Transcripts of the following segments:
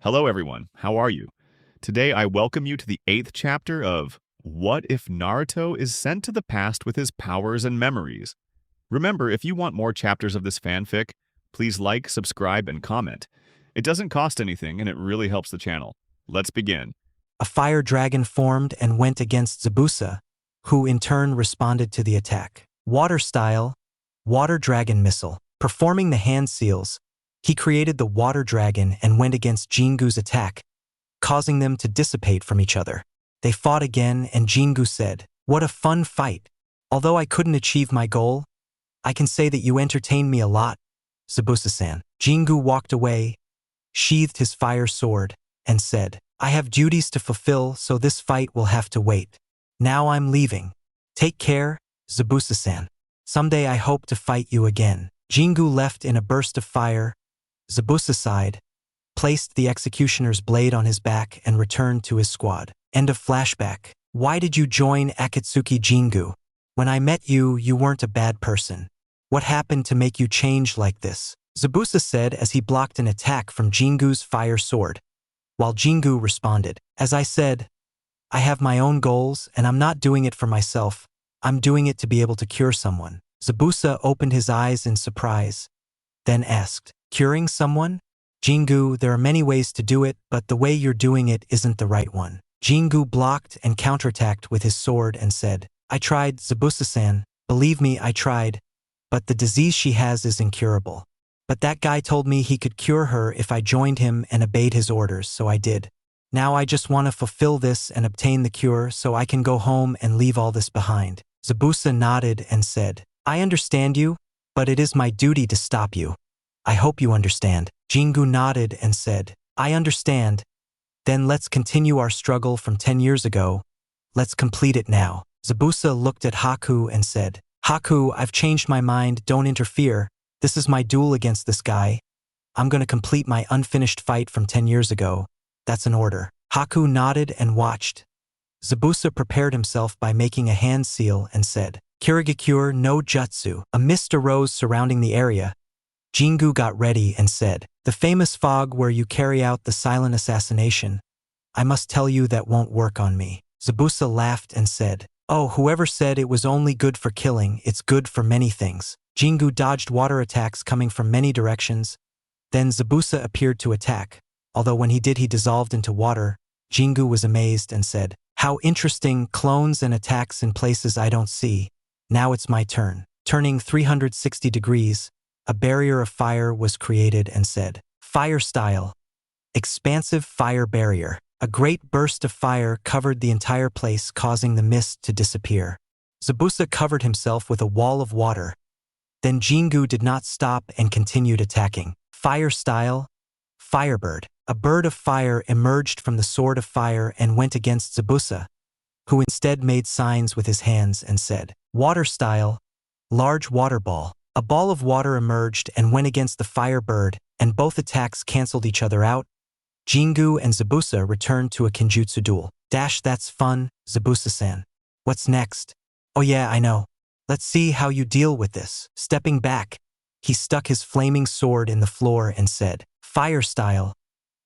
Hello, everyone. How are you? Today, I welcome you to the 8th chapter of What If Naruto is Sent to the Past with His Powers and Memories? Remember, if you want more chapters of this fanfic, please like, subscribe, and comment. It doesn't cost anything, and it really helps the channel. Let's begin. A fire dragon formed and went against Zabuza, who in turn responded to the attack. Water style, water dragon missile. Performing the hand seals, he created the water dragon and went against Jingu's attack, causing them to dissipate from each other. They fought again and Jingu said, "What a fun fight. Although I couldn't achieve my goal, I can say that you entertained me a lot, Zabuza-san." Jingu walked away, sheathed his fire sword, and said, "I have duties to fulfill, so this fight will have to wait. Now I'm leaving. Take care, Zabuza-san. Someday I hope to fight you again." Jingu left in a burst of fire. Zabuza sighed, placed the executioner's blade on his back and returned to his squad. End of flashback. Why did you join Akatsuki Jingu? When I met you, you weren't a bad person. What happened to make you change like this? Zabuza said as he blocked an attack from Jingu's fire sword, while Jingu responded, "As I said, I have my own goals and I'm not doing it for myself. I'm doing it to be able to cure someone." Zabuza opened his eyes in surprise, then asked, "Curing someone? Jingu, there are many ways to do it, but the way you're doing it isn't the right one." Jingu blocked and counterattacked with his sword and said, "I tried, Zabuza-san. Believe me, I tried. But the disease she has is incurable. But that guy told me he could cure her if I joined him and obeyed his orders, so I did. Now I just want to fulfill this and obtain the cure so I can go home and leave all this behind." Zabuza nodded and said, "I understand you, but it is my duty to stop you. I hope you understand." Jingu nodded and said, "I understand. Then let's continue our struggle from 10 years ago. Let's complete it now." Zabuza looked at Haku and said, "Haku, I've changed my mind, don't interfere. This is my duel against this guy. I'm going to complete my unfinished fight from 10 years ago. That's an order." Haku nodded and watched. Zabuza prepared himself by making a hand seal and said, "Kirigakure no Jutsu." A mist arose surrounding the area. Jingu got ready and said, "The famous fog where you carry out the silent assassination. I must tell you that won't work on me." Zabuza laughed and said, "Oh, whoever said it was only good for killing, it's good for many things." Jingu dodged water attacks coming from many directions. Then Zabuza appeared to attack. Although when he did, he dissolved into water. Jingu was amazed and said, "How interesting, clones and attacks in places I don't see. Now it's my turn." Turning 360 degrees, a barrier of fire was created and said, "Fire style. Expansive fire barrier." A great burst of fire covered the entire place, causing the mist to disappear. Zabuza covered himself with a wall of water. Then Jingu did not stop and continued attacking. Fire style. Firebird. A bird of fire emerged from the sword of fire and went against Zabuza, who instead made signs with his hands and said, "Water style. Large water ball." A ball of water emerged and went against the fire bird, and both attacks canceled each other out. Jingu and Zabuza returned to a Kenjutsu duel. That's fun, Zabuza-san. What's next? Oh yeah, I know. Let's see how you deal with this. Stepping back, he stuck his flaming sword in the floor and said, "Fire style.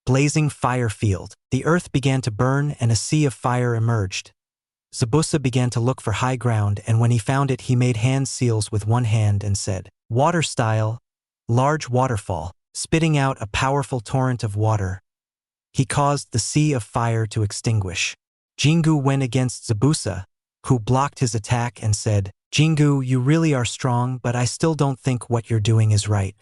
Blazing fire field." The earth began to burn and a sea of fire emerged. Zabuza began to look for high ground, and when he found it, he made hand seals with one hand and said, "Water style. Large waterfall." Spitting out a powerful torrent of water, he caused the sea of fire to extinguish. Jingu went against Zabuza, who blocked his attack and said, "Jingu, you really are strong, but I still don't think what you're doing is right.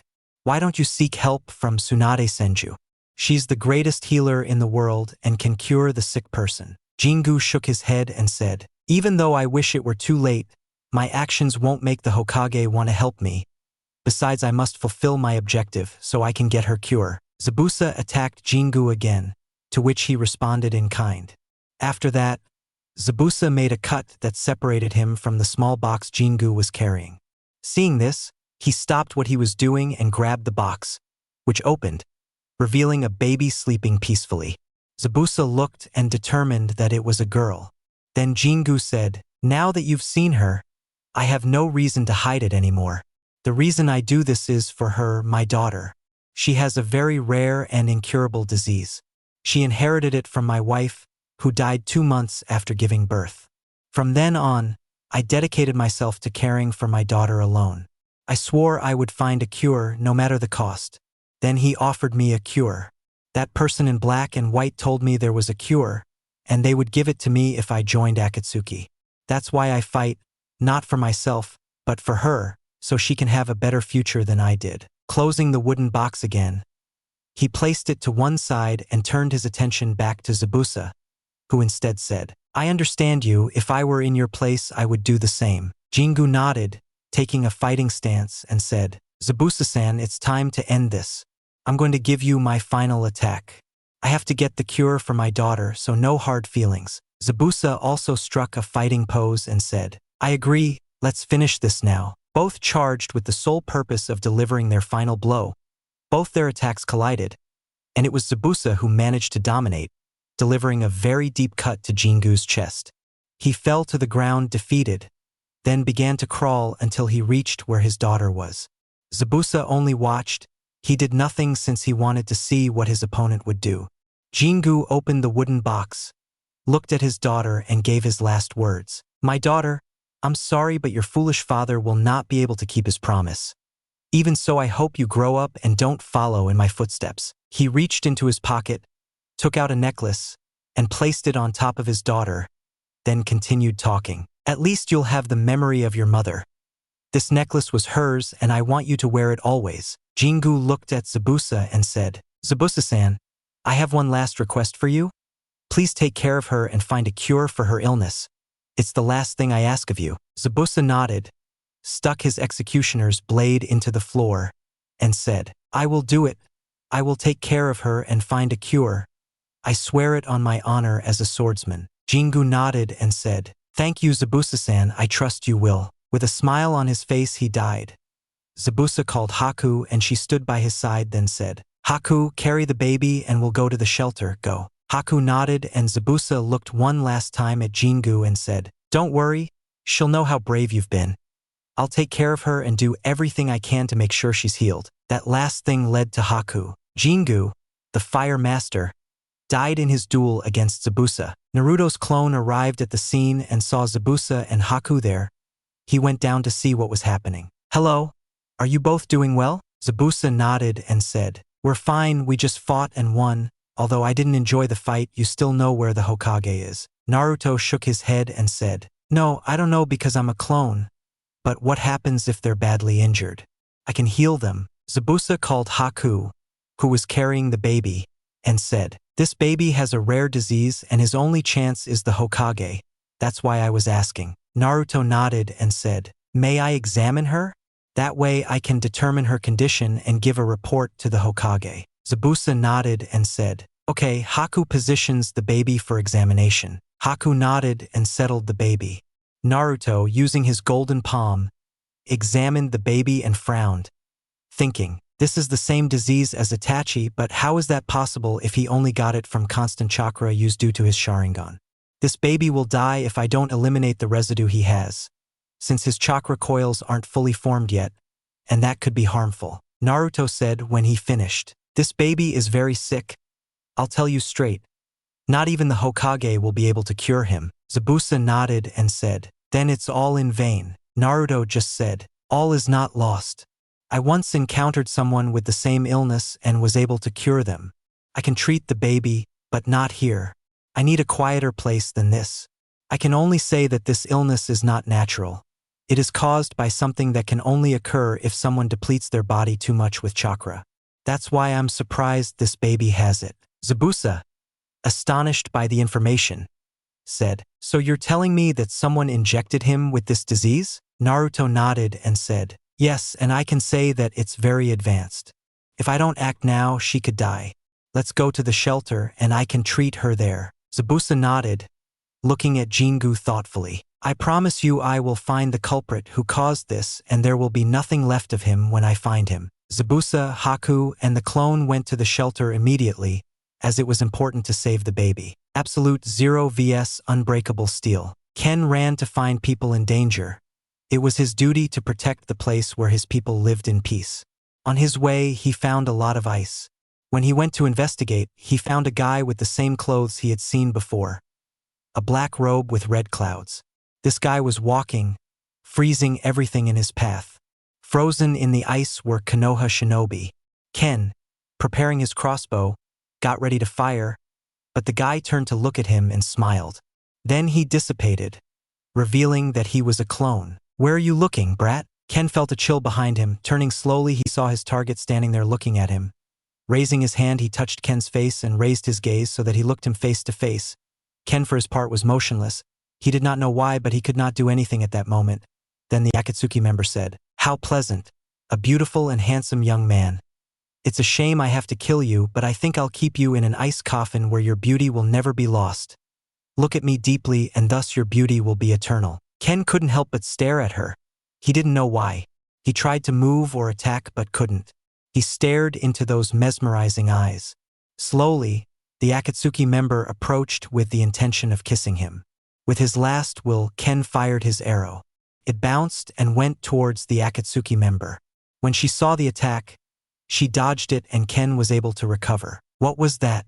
Why don't you seek help from Tsunade Senju? She's the greatest healer in the world and can cure the sick person." Jingu shook his head and said, "Even though I wish it were too late, my actions won't make the Hokage want to help me. Besides, I must fulfill my objective so I can get her cure." Zabuza attacked Jingu again, to which he responded in kind. After that, Zabuza made a cut that separated him from the small box Jingu was carrying. Seeing this, he stopped what he was doing and grabbed the box, which opened, revealing a baby sleeping peacefully. Zabuza looked and determined that it was a girl. Then Jingu said, "Now that you've seen her, I have no reason to hide it anymore. The reason I do this is for her, my daughter." She has a very rare and incurable disease. She inherited it from my wife, who died 2 months after giving birth. From then on, I dedicated myself to caring for my daughter alone. I swore I would find a cure no matter the cost. Then he offered me a cure. That person in black and white told me there was a cure, and they would give it to me if I joined Akatsuki. That's why I fight, not for myself, but for her, so she can have a better future than I did. Closing the wooden box again, he placed it to one side and turned his attention back to Zabuza, who instead said, I understand you. If I were in your place, I would do the same. Jingu nodded, taking a fighting stance, and said, Zabuza-san, it's time to end this. I'm going to give you my final attack. I have to get the cure for my daughter, so no hard feelings. Zabuza also struck a fighting pose and said, I agree, let's finish this now. Both charged with the sole purpose of delivering their final blow. Both their attacks collided, and it was Zabuza who managed to dominate, delivering a very deep cut to Jingu's chest. He fell to the ground defeated, then began to crawl until he reached where his daughter was. Zabuza only watched. He did nothing since he wanted to see what his opponent would do. Jingu opened the wooden box, looked at his daughter, and gave his last words. My daughter, I'm sorry, but your foolish father will not be able to keep his promise. Even so, I hope you grow up and don't follow in my footsteps. He reached into his pocket, took out a necklace, and placed it on top of his daughter, then continued talking. At least you'll have the memory of your mother. This necklace was hers, and I want you to wear it always. Jingu looked at Zabuza and said, Zabuza-san, I have one last request for you. Please take care of her and find a cure for her illness. It's the last thing I ask of you. Zabuza nodded, stuck his executioner's blade into the floor, and said, I will do it. I will take care of her and find a cure. I swear it on my honor as a swordsman. Jingu nodded and said, Thank you, Zabuza-san, I trust you will. With a smile on his face, he died. Zabuza called Haku and she stood by his side, then said, Haku, carry the baby and we'll go to the shelter, go. Haku nodded and Zabuza looked one last time at Jingu and said, Don't worry, she'll know how brave you've been. I'll take care of her and do everything I can to make sure she's healed. That last thing led to Haku. Jingu, the fire master, died in his duel against Zabuza. Naruto's clone arrived at the scene and saw Zabuza and Haku there. He went down to see what was happening. Hello, are you both doing well? Zabuza nodded and said, We're fine, we just fought and won. Although I didn't enjoy the fight, you still know where the Hokage is. Naruto shook his head and said, No, I don't know because I'm a clone. But what happens if they're badly injured? I can heal them. Zabuza called Haku, who was carrying the baby, and said, This baby has a rare disease and his only chance is the Hokage. That's why I was asking. Naruto nodded and said, May I examine her? That way I can determine her condition and give a report to the Hokage. Zabuza nodded and said, Okay, Haku positions the baby for examination. Haku nodded and settled the baby. Naruto, using his golden palm, examined the baby and frowned, thinking, This is the same disease as Itachi, but how is that possible if he only got it from constant chakra used due to his Sharingan? This baby will die if I don't eliminate the residue he has, since his chakra coils aren't fully formed yet, and that could be harmful. Naruto said when he finished, This baby is very sick. I'll tell you straight. Not even the Hokage will be able to cure him. Zabuza nodded and said, Then it's all in vain. Naruto just said, All is not lost. I once encountered someone with the same illness and was able to cure them. I can treat the baby, but not here. I need a quieter place than this. I can only say that this illness is not natural. It is caused by something that can only occur if someone depletes their body too much with chakra. That's why I'm surprised this baby has it. Zabuza, astonished by the information, said, So you're telling me that someone injected him with this disease? Naruto nodded and said, Yes, and I can say that it's very advanced. If I don't act now, she could die. Let's go to the shelter and I can treat her there. Zabuza nodded, looking at Jingu thoughtfully. I promise you I will find the culprit who caused this and there will be nothing left of him when I find him. Zabuza, Haku, and the clone went to the shelter immediately, as it was important to save the baby. Absolute Zero vs Unbreakable Steel. Ken ran to find people in danger. It was his duty to protect the place where his people lived in peace. On his way, he found a lot of ice. When he went to investigate, he found a guy with the same clothes he had seen before. A black robe with red clouds. This guy was walking, freezing everything in his path. Frozen in the ice were Konoha shinobi. Ken, preparing his crossbow, got ready to fire, but the guy turned to look at him and smiled. Then he dissipated, revealing that he was a clone. "Where are you looking, brat?" Ken felt a chill behind him. Turning slowly, he saw his target standing there looking at him. Raising his hand, he touched Ken's face and raised his gaze so that he looked him face to face. Ken, for his part, was motionless. He did not know why, but he could not do anything at that moment. Then the Akatsuki member said, "How pleasant. A beautiful and handsome young man. It's a shame I have to kill you, but I think I'll keep you in an ice coffin where your beauty will never be lost. Look at me deeply, and thus your beauty will be eternal." Ken couldn't help but stare at her. He didn't know why. He tried to move or attack but couldn't. He stared into those mesmerizing eyes. Slowly, the Akatsuki member approached with the intention of kissing him. With his last will, Ken fired his arrow. It bounced and went towards the Akatsuki member. When she saw the attack, she dodged it and Ken was able to recover. "What was that?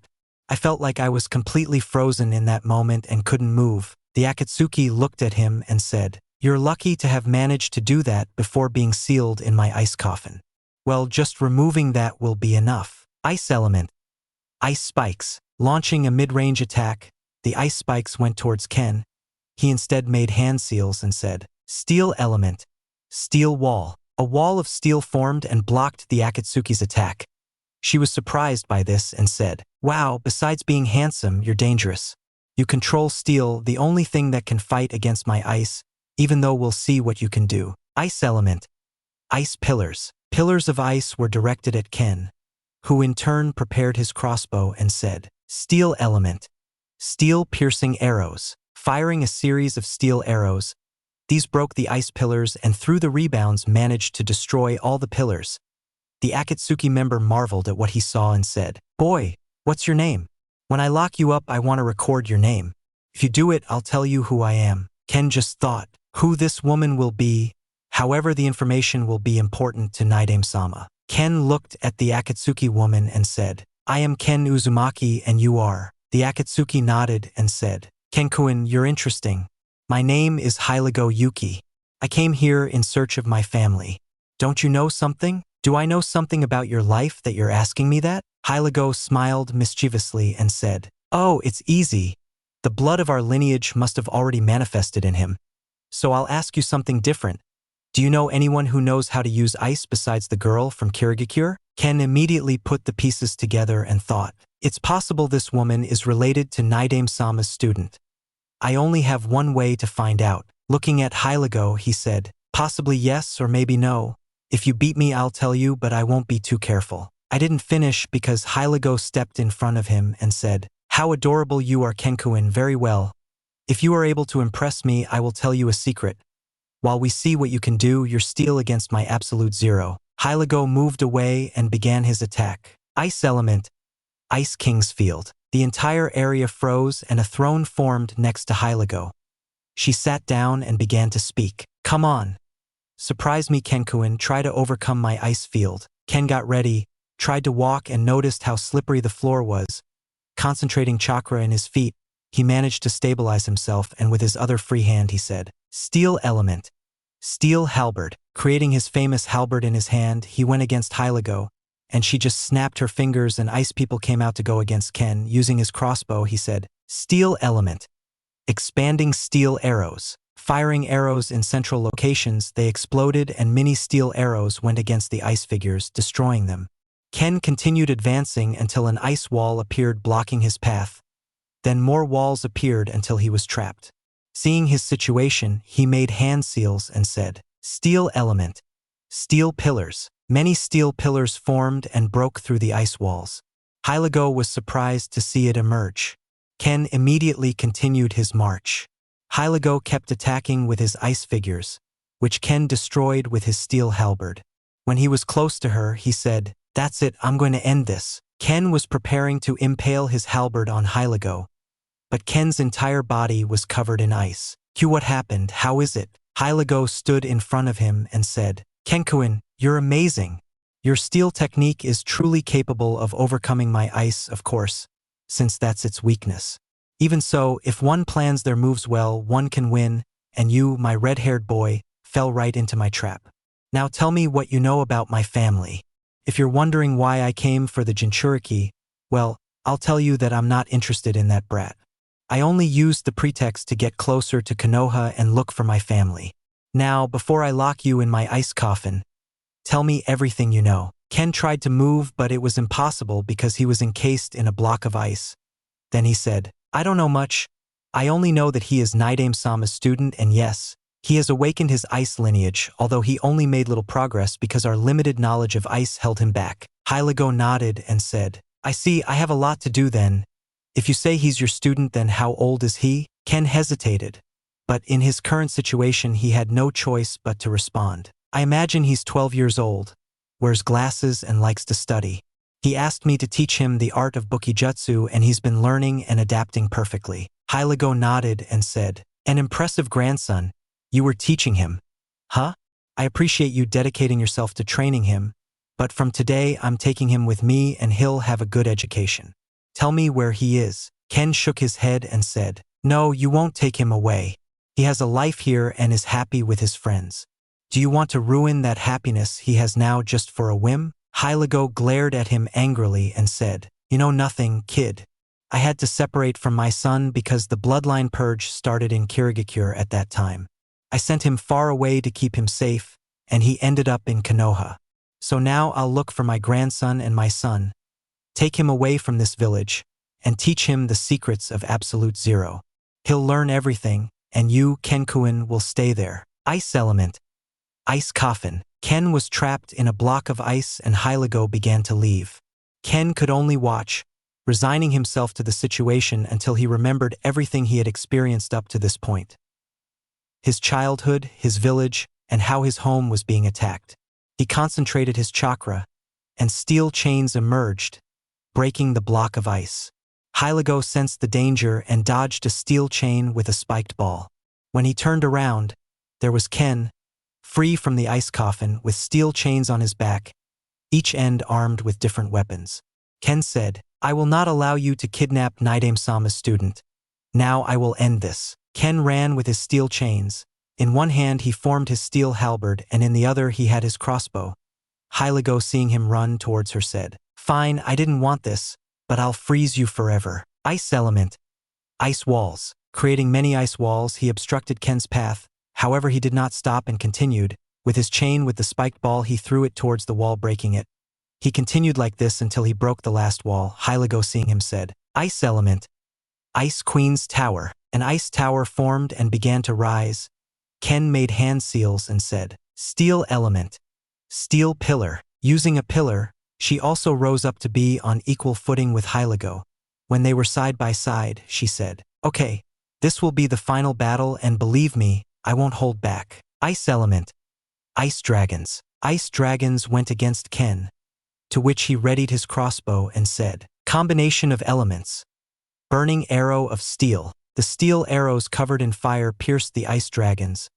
I felt like I was completely frozen in that moment and couldn't move." The Akatsuki looked at him and said, "You're lucky to have managed to do that before being sealed in my ice coffin. Well, just removing that will be enough." Ice element. Ice spikes. Launching a mid-range attack, the ice spikes went towards Ken. He instead made hand seals and said, "Steel element. Steel wall." A wall of steel formed and blocked the Akatsuki's attack. She was surprised by this and said, "Wow, besides being handsome, you're dangerous. You control steel, the only thing that can fight against my ice, even though we'll see what you can do." Ice element. Ice pillars. Pillars of ice were directed at Ken, who in turn prepared his crossbow and said, "Steel element. Steel piercing arrows." Firing a series of steel arrows, these broke the ice pillars and through the rebounds managed to destroy all the pillars. The Akatsuki member marveled at what he saw and said, "Boy, what's your name? When I lock you up, I want to record your name. If you do it, I'll tell you who I am." Ken just thought, who this woman will be. However, the information will be important to Naidame-sama. Ken looked at the Akatsuki woman and said, "I am Ken Uzumaki and you are." The Akatsuki nodded and said, "Ken-kun, you're interesting. My name is Hiligo Yuki. I came here in search of my family. Don't you know something? Do I know something about your life that you're asking me that?" Hiligo smiled mischievously and said, "Oh, it's easy. The blood of our lineage must have already manifested in him. So I'll ask you something different. Do you know anyone who knows how to use ice besides the girl from Kirigakure?" Ken immediately put the pieces together and thought, it's possible this woman is related to Naidame-sama's student. I only have one way to find out. Looking at Hiligo, he said, "Possibly yes or maybe no. If you beat me, I'll tell you, but I won't be too careful." I didn't finish because Hiligo stepped in front of him and said, "How adorable you are, Ken-kun, very well. If you are able to impress me, I will tell you a secret. While we see what you can do, you're steel against my absolute zero." Hiligo moved away and began his attack. Ice element. Ice King's Field. The entire area froze and a throne formed next to Hiligo. She sat down and began to speak. "Come on. Surprise me, Ken-kun, try to overcome my ice field." Ken got ready, tried to walk and noticed how slippery the floor was. Concentrating chakra in his feet, he managed to stabilize himself and with his other free hand he said, "Steel element. Steel halberd." Creating his famous halberd in his hand, he went against Hiligo, and she just snapped her fingers and ice people came out to go against Ken. Using his crossbow, he said, "Steel element. Expanding steel arrows." Firing arrows in central locations, they exploded and many steel arrows went against the ice figures, destroying them. Ken continued advancing until an ice wall appeared blocking his path. Then more walls appeared until he was trapped. Seeing his situation, he made hand seals and said, "Steel element. Steel pillars." Many steel pillars formed and broke through the ice walls. Hiligo was surprised to see it emerge. Ken immediately continued his march. Hiligo kept attacking with his ice figures, which Ken destroyed with his steel halberd. When he was close to her, he said, "That's it, I'm going to end this." Ken was preparing to impale his halberd on Hiligo, but Ken's entire body was covered in ice. "Q, what happened? How is it?" Hiligo stood in front of him and said, "Ken-kun, you're amazing. Your steel technique is truly capable of overcoming my ice, of course, since that's its weakness. Even so, if one plans their moves well, one can win, and you, my red-haired boy, fell right into my trap. Now tell me what you know about my family. If you're wondering why I came for the Jinchuriki, well, I'll tell you that I'm not interested in that brat. I only used the pretext to get closer to Konoha and look for my family. Now, before I lock you in my ice coffin, tell me everything you know. Ken tried to move, but it was impossible because he was encased in a block of ice. Then he said, I don't know much. I only know that he is Naidame-sama's student, and yes, he has awakened his ice lineage, although he only made little progress because our limited knowledge of ice held him back. Hiligo nodded and said, I see, I have a lot to do then. If you say he's your student, then how old is he? Ken hesitated, but in his current situation he had no choice but to respond. I imagine he's 12 years old, wears glasses and likes to study. He asked me to teach him the art of Bukijutsu, and he's been learning and adapting perfectly. Hiligo nodded and said, An impressive grandson. You were teaching him. Huh? I appreciate you dedicating yourself to training him, but from today I'm taking him with me and he'll have a good education. Tell me where he is. Ken shook his head and said, No, you won't take him away. He has a life here and is happy with his friends. Do you want to ruin that happiness he has now just for a whim? Hiligo glared at him angrily and said, You know nothing, kid. I had to separate from my son because the bloodline purge started in Kirigakure at that time. I sent him far away to keep him safe, and he ended up in Konoha. So now I'll look for my grandson and my son, take him away from this village, and teach him the secrets of Absolute Zero. He'll learn everything, and you, Kenkuin, will stay there. Ice element. Ice coffin. Ken was trapped in a block of ice and Hiligo began to leave. Ken could only watch, resigning himself to the situation until he remembered everything he had experienced up to this point. His childhood, his village, and how his home was being attacked. He concentrated his chakra, and steel chains emerged, breaking the block of ice. Hiligo sensed the danger and dodged a steel chain with a spiked ball. When he turned around, there was Ken, free from the ice coffin with steel chains on his back, each end armed with different weapons. Ken said, I will not allow you to kidnap Naidame-sama's student. Now I will end this. Ken ran with his steel chains. In one hand he formed his steel halberd and in the other he had his crossbow. Hiligo, seeing him run towards her, said, Fine, I didn't want this, but I'll freeze you forever. Ice element. Ice walls. Creating many ice walls, he obstructed Ken's path. However, he did not stop and continued. With his chain with the spiked ball, he threw it towards the wall, breaking it. He continued like this until he broke the last wall. Hiligo, seeing him, said, Ice element. Ice Queen's Tower. An ice tower formed and began to rise. Ken made hand seals and said, Steel element. Steel pillar. Using a pillar, she also rose up to be on equal footing with Hiligo. When they were side by side, she said, Okay, this will be the final battle, and believe me, I won't hold back. Ice element. Ice dragons. Ice dragons went against Ken, to which he readied his crossbow and said, Combination of elements. Burning arrow of steel. The steel arrows covered in fire pierced the ice dragons,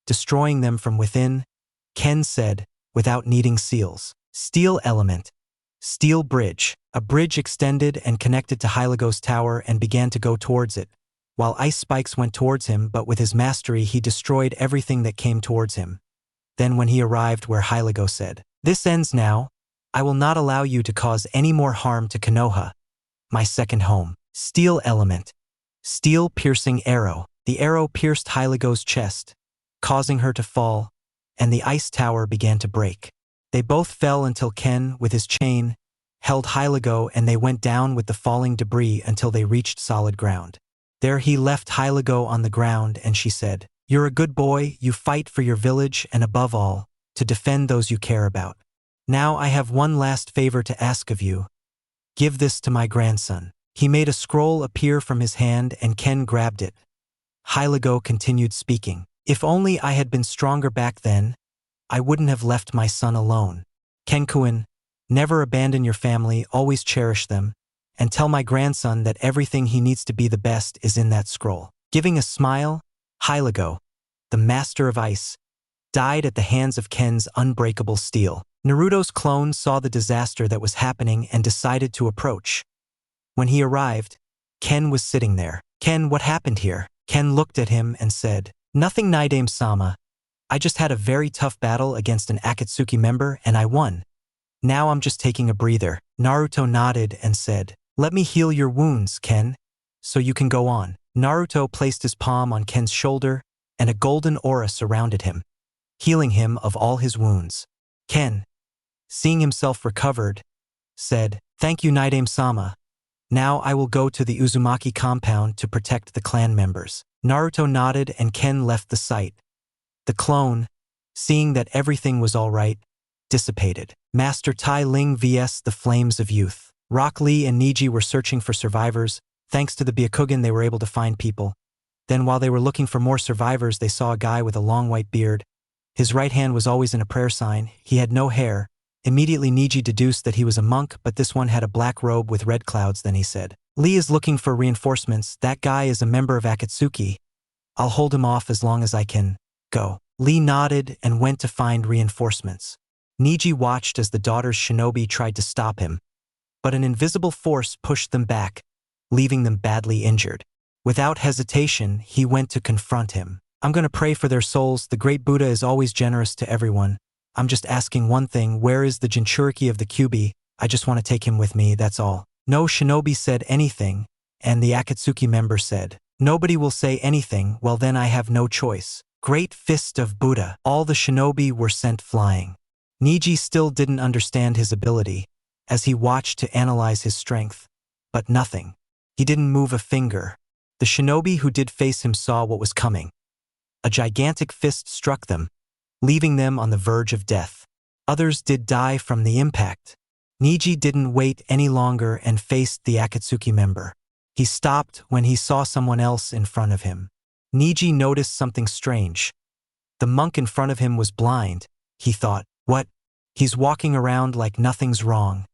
destroying them from within. Ken said, without needing seals. Steel element. Steel bridge. A bridge extended and connected to Hiligo's tower and began to go towards it, while ice spikes went towards him, but with his mastery he destroyed everything that came towards him. Then when he arrived where Hiligo said, This ends now. I will not allow you to cause any more harm to Konoha, my second home. Steel element. Steel piercing arrow. The arrow pierced Hiligo's chest, causing her to fall, and the ice tower began to break. They both fell until Ken, with his chain, held Hiligo, and they went down with the falling debris until they reached solid ground. There he left Hiligo on the ground and she said, You're a good boy, you fight for your village and above all, to defend those you care about. Now I have one last favor to ask of you. Give this to my grandson. He made a scroll appear from his hand and Ken grabbed it. Hiligo continued speaking. If only I had been stronger back then, I wouldn't have left my son alone. Kenkuin, never abandon your family, always cherish them, and tell my grandson that everything he needs to be the best is in that scroll. Giving a smile, Hiligo, the master of ice, died at the hands of Ken's unbreakable steel. Naruto's clone saw the disaster that was happening and decided to approach. When he arrived, Ken was sitting there. "Ken, what happened here?" Ken looked at him and said, "Nothing, Naidame-sama. I just had a very tough battle against an Akatsuki member and I won. Now I'm just taking a breather." Naruto nodded and said, "Let me heal your wounds, Ken, so you can go on." Naruto placed his palm on Ken's shoulder and a golden aura surrounded him, healing him of all his wounds. Ken, seeing himself recovered, said, "Thank you, Naidame-sama. Now I will go to the Uzumaki compound to protect the clan members." Naruto nodded and Ken left the site. The clone, seeing that everything was all right, dissipated. Master Tai Ling vs. the Flames of Youth. Rock Lee and Neji were searching for survivors. Thanks to the Byakugan, they were able to find people. Then while they were looking for more survivors, they saw a guy with a long white beard. His right hand was always in a prayer sign. He had no hair. Immediately Neji deduced that he was a monk, but this one had a black robe with red clouds. Then he said, "Lee is looking for reinforcements. That guy is a member of Akatsuki. I'll hold him off as long as I can. Go." Lee nodded and went to find reinforcements. Neji watched as the daughter's shinobi tried to stop him, but an invisible force pushed them back, leaving them badly injured. Without hesitation, he went to confront him. "I'm going to pray for their souls. The great Buddha is always generous to everyone. I'm just asking one thing. Where is the Jinchuriki of the Kyuubi? I just want to take him with me, that's all." No shinobi said anything, and the Akatsuki member said, "Nobody will say anything. Well, then I have no choice." Great Fist of Buddha. All the shinobi were sent flying. Neji still didn't understand his ability, as he watched to analyze his strength, but nothing. He didn't move a finger. The shinobi who did face him saw what was coming. A gigantic fist struck them, leaving them on the verge of death. Others did die from the impact. Neji didn't wait any longer and faced the Akatsuki member. He stopped when he saw someone else in front of him. Neji noticed something strange. The monk in front of him was blind. He thought, "What? He's walking around like nothing's wrong,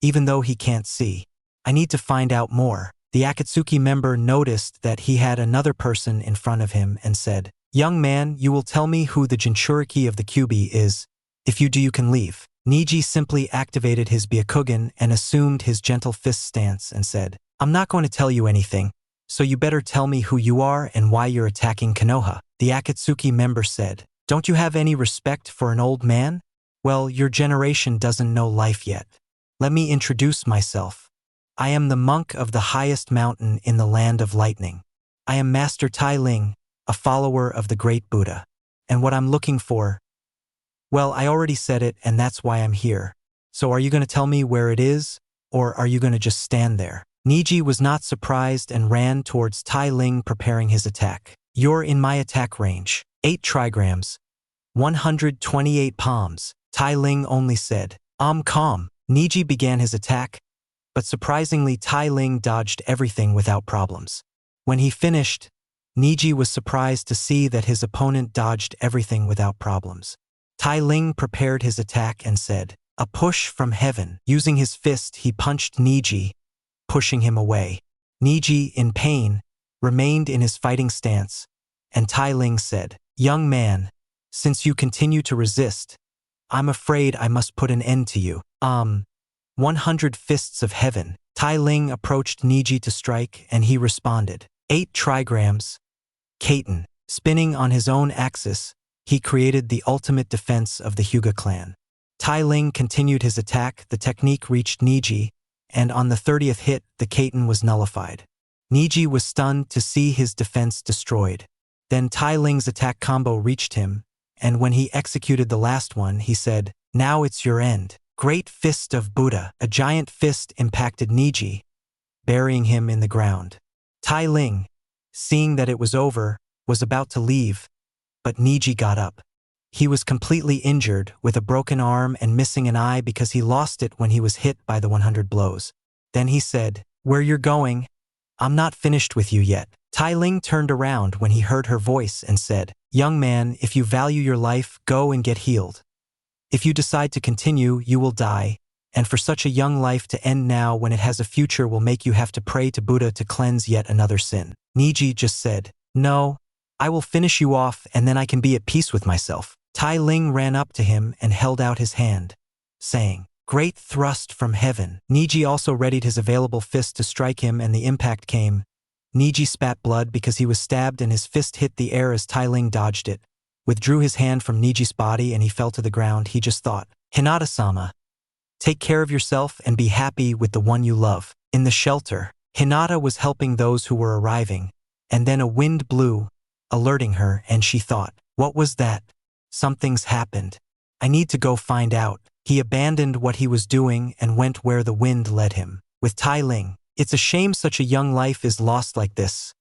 even though he can't see. I need to find out more." The Akatsuki member noticed that he had another person in front of him and said, "Young man, you will tell me who the Jinchuriki of the Kyuubi is. If you do, you can leave." Neji simply activated his Byakugan and assumed his gentle fist stance and said, "I'm not going to tell you anything, so you better tell me who you are and why you're attacking Konoha." The Akatsuki member said, "Don't you have any respect for an old man? Well, your generation doesn't know life yet. Let me introduce myself. I am the monk of the highest mountain in the land of lightning. I am Master Tai Ling, a follower of the great Buddha. And what I'm looking for, well, I already said it and that's why I'm here. So are you going to tell me where it is, or are you going to just stand there?" Neji was not surprised and ran towards Tai Ling, preparing his attack. "You're in my attack range. 8 trigrams. 128 palms." Tai Ling only said, Calm." Neji began his attack, but surprisingly Tai Ling dodged everything without problems. When he finished, Neji was surprised to see that his opponent dodged everything without problems. Tai Ling prepared his attack and said, "A push from heaven." Using his fist, he punched Neji, pushing him away. Neji, in pain, remained in his fighting stance, and Tai Ling said, "Young man, since you continue to resist, I'm afraid I must put an end to you." 100 fists of heaven. Tai Ling approached Neji to strike, and he responded. 8 trigrams. Kaiten. Spinning on his own axis, he created the ultimate defense of the Hyuga clan. Tai Ling continued his attack. The technique reached Neji, and on the 30th hit, the Kaiten was nullified. Neji was stunned to see his defense destroyed. Then Tai Ling's attack combo reached him, and when he executed the last one, he said, "Now it's your end." Great Fist of Buddha. A giant fist impacted Neji, burying him in the ground. Tai Ling, seeing that it was over, was about to leave, but Neji got up. He was completely injured, with a broken arm and missing an eye because he lost it when he was hit by the 100 blows. Then he said, "Where you're going? I'm not finished with you yet." Tai Ling turned around when he heard her voice and said, "Young man, if you value your life, go and get healed. If you decide to continue, you will die, and for such a young life to end now when it has a future will make you have to pray to Buddha to cleanse yet another sin." Neji just said, "No, I will finish you off and then I can be at peace with myself." Tai Ling ran up to him and held out his hand. saying, "Great thrust from heaven." Neji also readied his available fist to strike him, and the impact came. Neji spat blood because he was stabbed, and his fist hit the air as Tai Ling dodged it, withdrew his hand from Neji's body, and he fell to the ground. He just thought, "Hinata-sama, take care of yourself and be happy with the one you love." In the shelter, Hinata was helping those who were arriving, and then a wind blew, alerting her, and she thought, "What was that? Something's happened. I need to go find out." He abandoned what he was doing and went where the wind led him. With Tai Ling, "It's a shame such a young life is lost like this.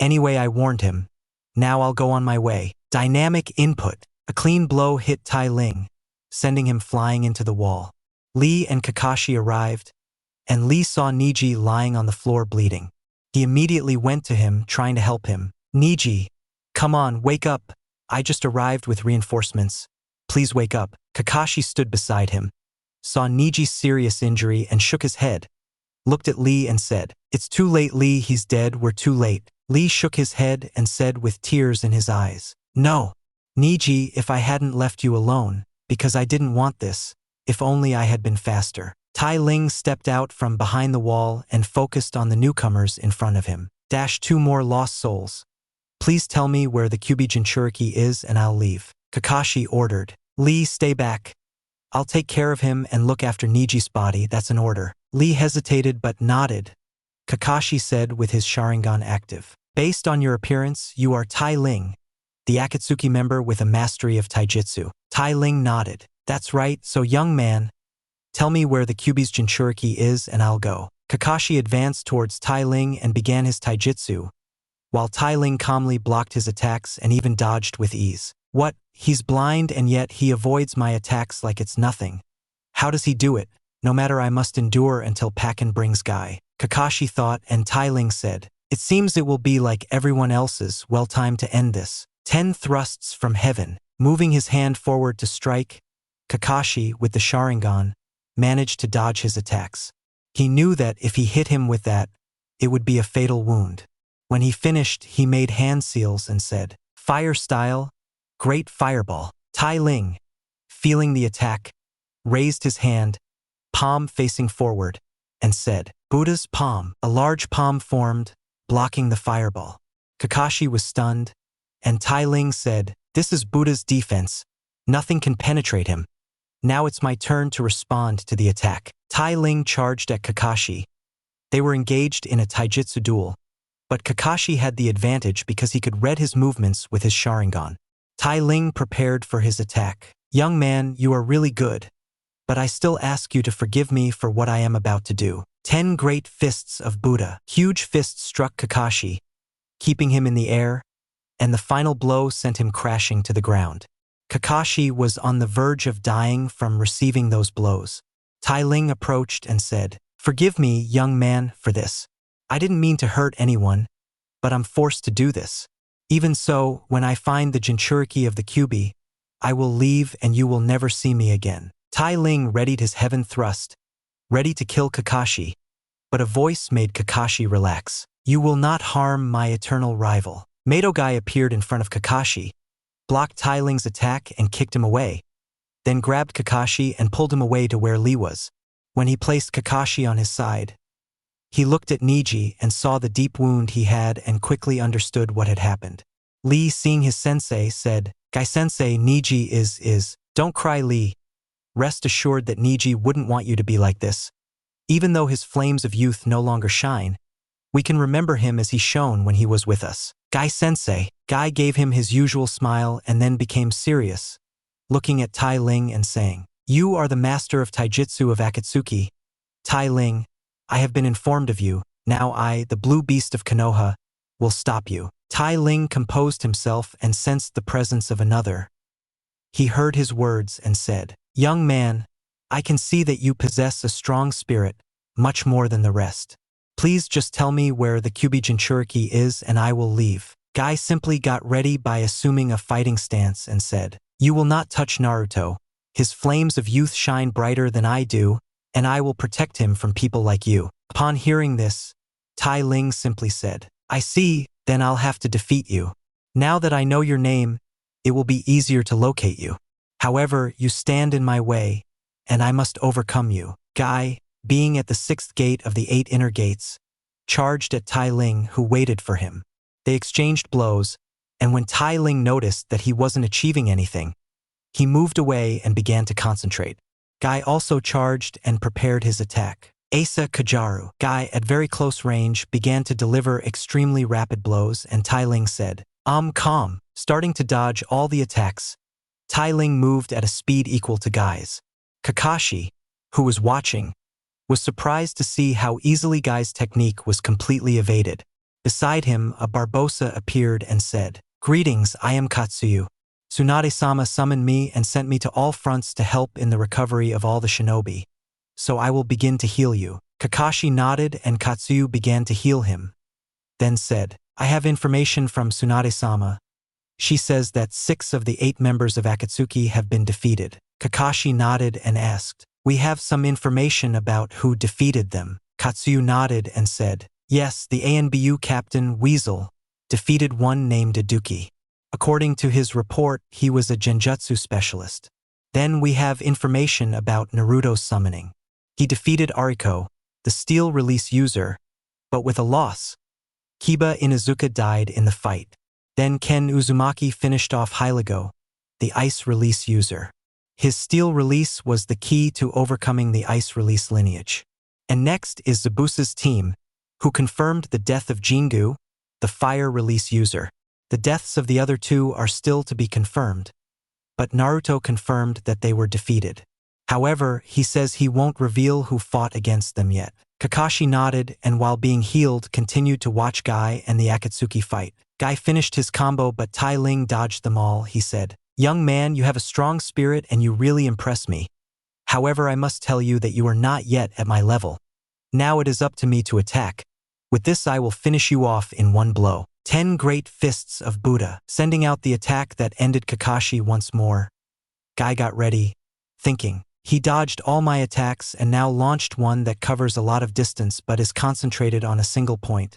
Anyway, I warned him. Now I'll go on my way." Dynamic input. A clean blow hit Tai Ling, sending him flying into the wall. Lee and Kakashi arrived, and Lee saw Neji lying on the floor bleeding. He immediately went to him, trying to help him. "Neji, come on, wake up. I just arrived with reinforcements. Please wake up." Kakashi stood beside him, saw Neji's serious injury and shook his head, looked at Lee and said, "It's too late, Lee, he's dead, we're too late." Lee shook his head and said with tears in his eyes, "No, Neji, if I hadn't left you alone, because I didn't want this, if only I had been faster." Tai Ling stepped out from behind the wall and focused on the newcomers in front of him. "Two more lost souls. Please tell me where the Kyuubi Jinchuriki is and I'll leave." Kakashi ordered. "Lee, stay back. I'll take care of him and look after Neji's body, that's an order." Lee hesitated but nodded. Kakashi said with his Sharingan active, "Based on your appearance, you are Tai Ling, the Akatsuki member with a mastery of taijutsu." Tai Ling nodded. "That's right, so young man, tell me where the Kyuubi's Jinchuriki is and I'll go." Kakashi advanced towards Tai Ling and began his taijutsu, while Tai Ling calmly blocked his attacks and even dodged with ease. "What? He's blind and yet he avoids my attacks like it's nothing. How does he do it? No matter, I must endure until Pakken brings Guy." Kakashi thought, and Tai Ling said, "It seems it will be like everyone else's. Well, time to end this." 10 thrusts from heaven. Moving his hand forward to strike, Kakashi, with the Sharingan, managed to dodge his attacks. He knew that if he hit him with that, it would be a fatal wound. When he finished, he made hand seals and said, "Fire style, great fireball." Tai Ling, feeling the attack, raised his hand, palm facing forward, and said, "Buddha's palm." A large palm formed, blocking the fireball. Kakashi was stunned, and Tai Ling said, "This is Buddha's defense. Nothing can penetrate him. Now it's my turn to respond to the attack." Tai Ling charged at Kakashi. They were engaged in a taijutsu duel, but Kakashi had the advantage because he could read his movements with his Sharingan. Tai Ling prepared for his attack. "Young man, you are really good, but I still ask you to forgive me for what I am about to do." 10 great fists of Buddha. Huge fists struck Kakashi, keeping him in the air, and the final blow sent him crashing to the ground. Kakashi was on the verge of dying from receiving those blows. Tai Ling approached and said, "Forgive me, young man, for this. I didn't mean to hurt anyone, but I'm forced to do this. Even so, when I find the Jinchuriki of the Kyuubi, I will leave and you will never see me again." Tai Ling readied his heaven thrust, ready to kill Kakashi, but a voice made Kakashi relax. "You will not harm my eternal rival." Madogai appeared in front of Kakashi, blocked Tai Ling's attack and kicked him away, then grabbed Kakashi and pulled him away to where Lee was. When he placed Kakashi on his side, he looked at Neji and saw the deep wound he had and quickly understood what had happened. Lee, seeing his sensei, said, "Gai-sensei, Neji is. Don't cry, Lee. Rest assured that Neji wouldn't want you to be like this. Even though his flames of youth no longer shine, we can remember him as he shone when he was with us." "Gai-sensei." Gai gave him his usual smile and then became serious, looking at Tai Ling and saying, "You are the master of taijutsu of Akatsuki. Tai Ling, I have been informed of you. Now I, the blue beast of Konoha, will stop you." Tai Ling composed himself and sensed the presence of another. He heard his words and said, "Young man, I can see that you possess a strong spirit, much more than the rest. Please just tell me where the Kyuubi Jinchuriki is and I will leave." Gai simply got ready by assuming a fighting stance and said, "You will not touch Naruto. His flames of youth shine brighter than I do, and I will protect him from people like you." Upon hearing this, Tai Ling simply said, "I see, then I'll have to defeat you. Now that I know your name, it will be easier to locate you. However, you stand in my way, and I must overcome you. Guy, being at the 6th gate of the 8 inner gates, charged at Tai Ling, who waited for him. They exchanged blows, and when Tai Ling noticed that he wasn't achieving anything, he moved away and began to concentrate. Guy also charged and prepared his attack. Asa Kajaru. Guy, at very close range, began to deliver extremely rapid blows, and Tai Ling said, calm. Starting to dodge all the attacks, Tai Ling moved at a speed equal to Guy's. Kakashi, who was watching, was surprised to see how easily Guy's technique was completely evaded. Beside him, a Barbossa appeared and said, "Greetings, I am Katsuyu. Tsunade-sama summoned me and sent me to all fronts to help in the recovery of all the shinobi. So I will begin to heal you." Kakashi nodded and Katsuyu began to heal him. Then said, "I have information from Tsunade-sama. She says that 6 of the 8 members of Akatsuki have been defeated." Kakashi nodded and asked, "We have some information about who defeated them." Katsuyu nodded and said, "Yes, the ANBU captain, Weasel, defeated one named Iduki. According to his report, he was a genjutsu specialist. Then we have information about Naruto's summoning. He defeated Ariko, the steel release user, but with a loss. Kiba Inuzuka died in the fight. Then Ken Uzumaki finished off Hiligo, the ice release user. His steel release was the key to overcoming the ice release lineage. And next is Zabuza's team, who confirmed the death of Jingu, the fire release user. The deaths of the other 2 are still to be confirmed, but Naruto confirmed that they were defeated. However, he says he won't reveal who fought against them yet." Kakashi nodded and while being healed continued to watch Guy and the Akatsuki fight. Guy finished his combo but Tai Ling dodged them all. He said, "Young man, you have a strong spirit and you really impress me. However, I must tell you that you are not yet at my level. Now it is up to me to attack. With this I will finish you off in one blow." 10 great fists of Buddha, sending out the attack that ended Kakashi once more. Guy got ready, thinking, "He dodged all my attacks and now launched one that covers a lot of distance but is concentrated on a single point.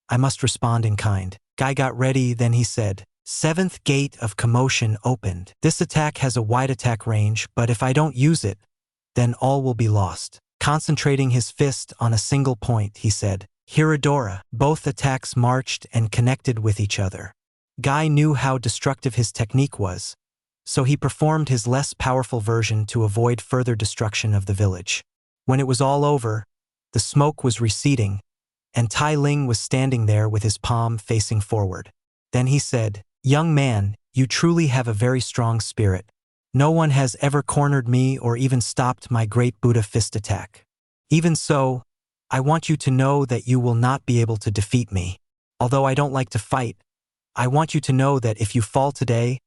I must respond in kind." Guy got ready, then he said, "7th gate of commotion opened. This attack has a wide attack range, but if I don't use it, then all will be lost." Concentrating his fist on a single point, he said, "Hiradora." Both attacks marched and connected with each other. Guy knew how destructive his technique was, so he performed his less powerful version to avoid further destruction of the village. When it was all over, the smoke was receding, and Tai Ling was standing there with his palm facing forward. Then he said, "Young man, you truly have a very strong spirit. No one has ever cornered me or even stopped my great Buddha fist attack. Even so, I want you to know that you will not be able to defeat me. Although I don't like to fight, I want you to know that if you fall today,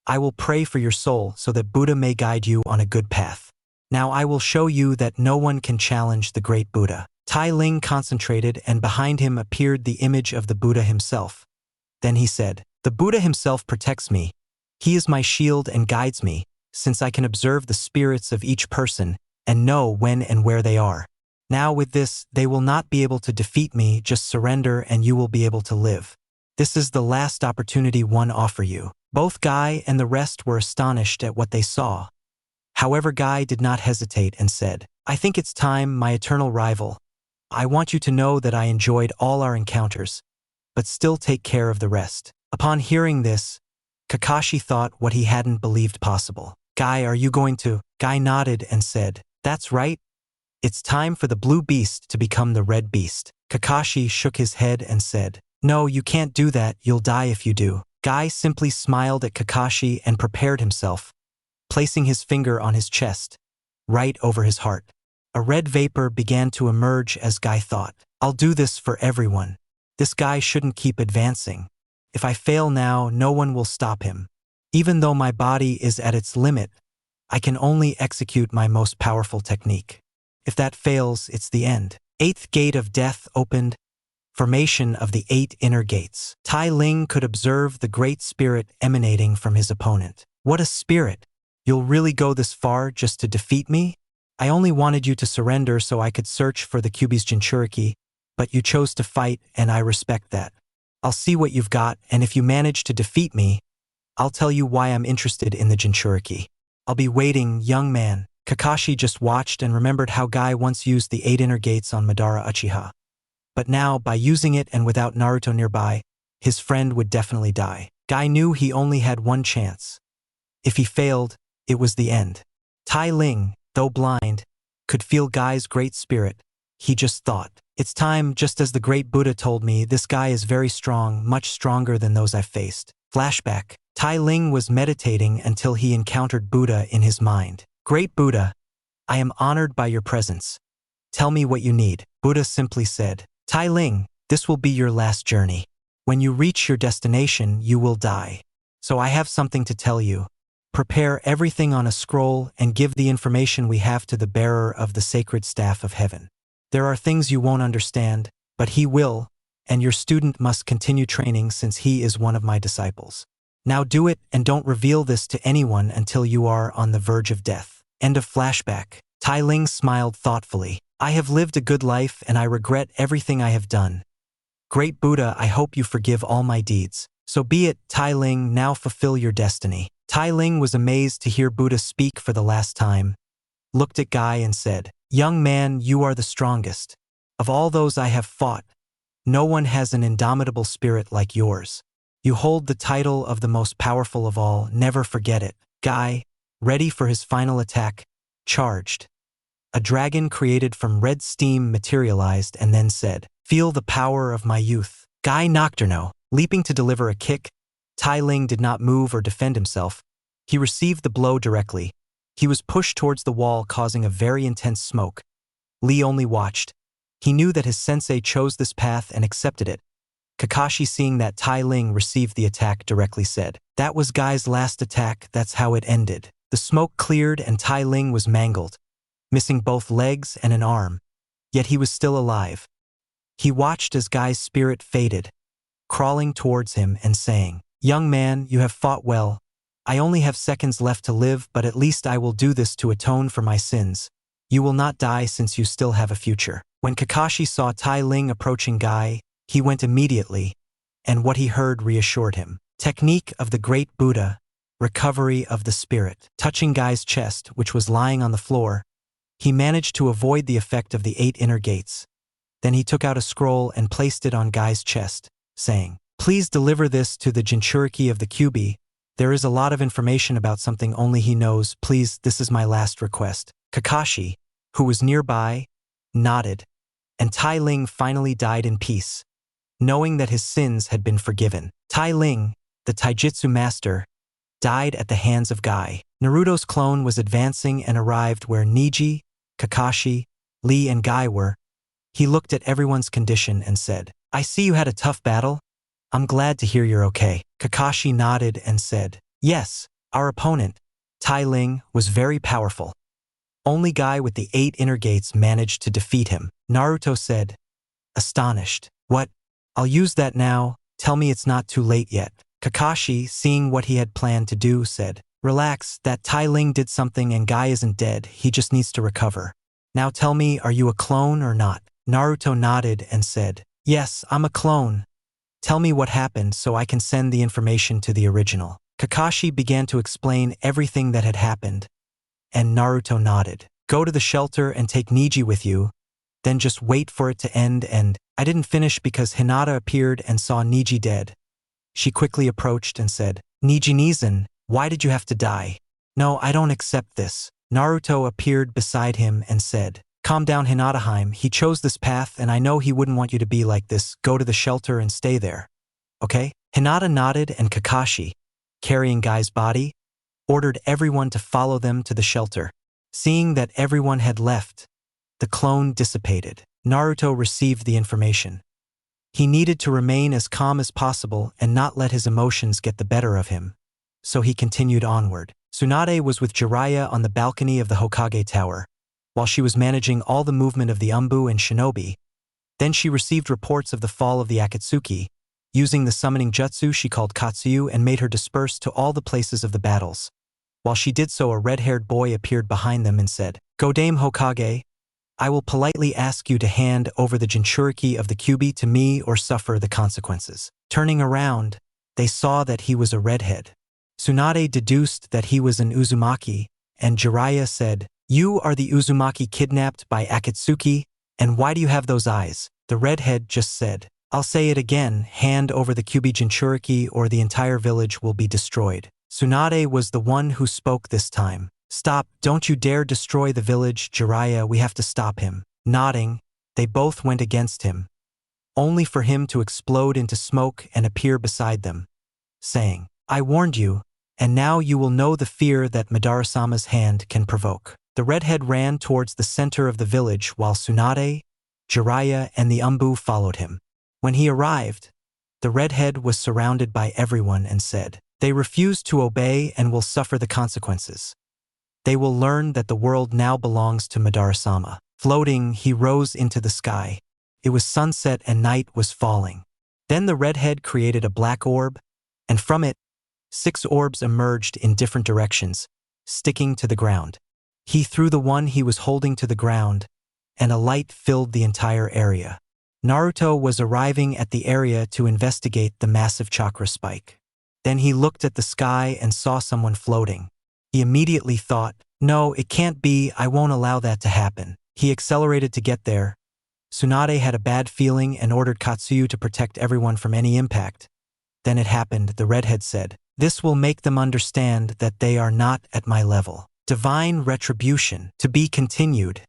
I will pray for your soul so that Buddha may guide you on a good path. Now I will show you that no one can challenge the great Buddha." Tai Ling concentrated and behind him appeared the image of the Buddha himself. Then he said, "The Buddha himself protects me. He is my shield and guides me, since I can observe the spirits of each person and know when and where they are. Now with this, they will not be able to defeat me, just surrender and you will be able to live. This is the last opportunity one offer you." Both Guy and the rest were astonished at what they saw. However, Guy did not hesitate and said, "I think it's time, my eternal rival. I want you to know that I enjoyed all our encounters, but still take care of the rest." Upon hearing this, Kakashi thought what he hadn't believed possible. "Guy, are you going to?" Guy nodded and said, "That's right. It's time for the blue beast to become the red beast." Kakashi shook his head and said, "No, you can't do that, you'll die if you do." Guy simply smiled at Kakashi and prepared himself, placing his finger on his chest, right over his heart. A red vapor began to emerge as Guy thought, "I'll do this for everyone. This guy shouldn't keep advancing. If I fail now, no one will stop him. Even though my body is at its limit, I can only execute my most powerful technique. If that fails, it's the end." 8th gate of death opened. Formation of the 8 inner gates. Tai Ling could observe the great spirit emanating from his opponent. "What a spirit! You'll really go this far just to defeat me? I only wanted you to surrender so I could search for the Kyuubi's Jinchuriki, but you chose to fight and I respect that. I'll see what you've got, and if you manage to defeat me, I'll tell you why I'm interested in the Jinchuriki. I'll be waiting, young man." Kakashi just watched and remembered how Guy once used the 8 inner gates on Madara Uchiha. But now, by using it and without Naruto nearby, his friend would definitely die. Guy knew he only had one chance. If he failed, it was the end. Tai Ling, though blind, could feel Guy's great spirit. He just thought, it's time, just as the great Buddha told me, this guy is very strong, much stronger than those I've faced. Flashback. Tai Ling was meditating until he encountered Buddha in his mind. Great Buddha, I am honored by your presence. Tell me what you need. Buddha simply said, Tai Ling, this will be your last journey. When you reach your destination, you will die. So I have something to tell you. Prepare everything on a scroll and give the information we have to the bearer of the sacred staff of heaven. There are things you won't understand, but he will, and your student must continue training since he is one of my disciples. Now do it and don't reveal this to anyone until you are on the verge of death. End of flashback. Tai Ling smiled thoughtfully. I have lived a good life and I regret everything I have done. Great Buddha, I hope you forgive all my deeds. So be it, Tai Ling, now fulfill your destiny. Tai Ling was amazed to hear Buddha speak for the last time, looked at Guy and said, Young man, you are the strongest. Of all those I have fought, no one has an indomitable spirit like yours. You hold the title of the most powerful of all, never forget it. Guy, ready for his final attack, charged. A dragon created from red steam materialized and then said, Feel the power of my youth. Guy Nocturno, leaping to deliver a kick. Tai Ling did not move or defend himself. He received the blow directly. He was pushed towards the wall, causing a very intense smoke. Lee only watched. He knew that his sensei chose this path and accepted it. Kakashi, seeing that Tai Ling received the attack, directly said, That was Guy's last attack, that's how it ended. The smoke cleared and Tai Ling was mangled, missing both legs and an arm. Yet he was still alive. He watched as Guy's spirit faded, crawling towards him and saying, Young man, you have fought well. I only have seconds left to live, but at least I will do this to atone for my sins. You will not die since you still have a future. When Kakashi saw Tai Ling approaching Guy, he went immediately, and what he heard reassured him. Technique of the great Buddha, recovery of the spirit. Touching Guy's chest, which was lying on the floor, he managed to avoid the effect of the 8 inner gates. Then he took out a scroll and placed it on Guy's chest, saying, Please deliver this to the Jinchuriki of the Kyuubi. There is a lot of information about something only he knows. Please, this is my last request. Kakashi, who was nearby, nodded, and Tai Ling finally died in peace, knowing that his sins had been forgiven. Tai Ling, the taijutsu master, died at the hands of Guy. Naruto's clone was advancing and arrived where Neji, Kakashi, Lee and Guy were. He looked at everyone's condition and said, I see you had a tough battle. I'm glad to hear you're okay. Kakashi nodded and said, Yes, our opponent, Tai Ling, was very powerful. Only Guy with the 8 inner gates managed to defeat him. Naruto said, astonished, What? I'll use that now. Tell me it's not too late yet. Kakashi, seeing what he had planned to do, said, Relax, that Tai Ling did something and Guy isn't dead, he just needs to recover. Now tell me, are you a clone or not? Naruto nodded and said, Yes, I'm a clone. Tell me what happened so I can send the information to the original. Kakashi began to explain everything that had happened, and Naruto nodded. Go to the shelter and take Neji with you, then just wait for it to end. And I didn't finish because Hinata appeared and saw Neji dead. She quickly approached and said, Neji-Nizan, why did you have to die? No, I don't accept this. Naruto appeared beside him and said, Calm down, Hinata-heim, he chose this path and I know he wouldn't want you to be like this. Go to the shelter and stay there. Okay? Hinata nodded and Kakashi, carrying Guy's body, ordered everyone to follow them to the shelter. Seeing that everyone had left, the clone dissipated. Naruto received the information. He needed to remain as calm as possible and not let his emotions get the better of him, so he continued onward. Tsunade was with Jiraiya on the balcony of the Hokage Tower, while she was managing all the movement of the Umbu and Shinobi. Then she received reports of the fall of the Akatsuki. Using the summoning jutsu she called Katsuyu and made her disperse to all the places of the battles. While she did so, a red-haired boy appeared behind them and said, Go Dame Hokage, I will politely ask you to hand over the Jinchuriki of the Kyuubi to me or suffer the consequences. Turning around, they saw that he was a redhead. Tsunade deduced that he was an Uzumaki, and Jiraiya said, You are the Uzumaki kidnapped by Akatsuki, and why do you have those eyes? The redhead just said. I'll say it again, hand over the Kyubi Jinchuriki or the entire village will be destroyed. Tsunade was the one who spoke this time. Stop, don't you dare destroy the village, Jiraiya, we have to stop him. Nodding, they both went against him, only for him to explode into smoke and appear beside them, saying, I warned you, and now you will know the fear that Madara-sama's hand can provoke. The redhead ran towards the center of the village while Tsunade, Jiraiya, and the Umbu followed him. When he arrived, the redhead was surrounded by everyone and said, they refuse to obey and will suffer the consequences. They will learn that the world now belongs to Madara-sama. Floating, he rose into the sky. It was sunset and night was falling. Then the redhead created a black orb, and from it, 6 orbs emerged in different directions, sticking to the ground. He threw the one he was holding to the ground, and a light filled the entire area. Naruto was arriving at the area to investigate the massive chakra spike. Then he looked at the sky and saw someone floating. He immediately thought, no, it can't be, I won't allow that to happen. He accelerated to get there. Tsunade had a bad feeling and ordered Katsuyu to protect everyone from any impact. Then it happened, the redhead said. This will make them understand that they are not at my level. Divine retribution. To be continued.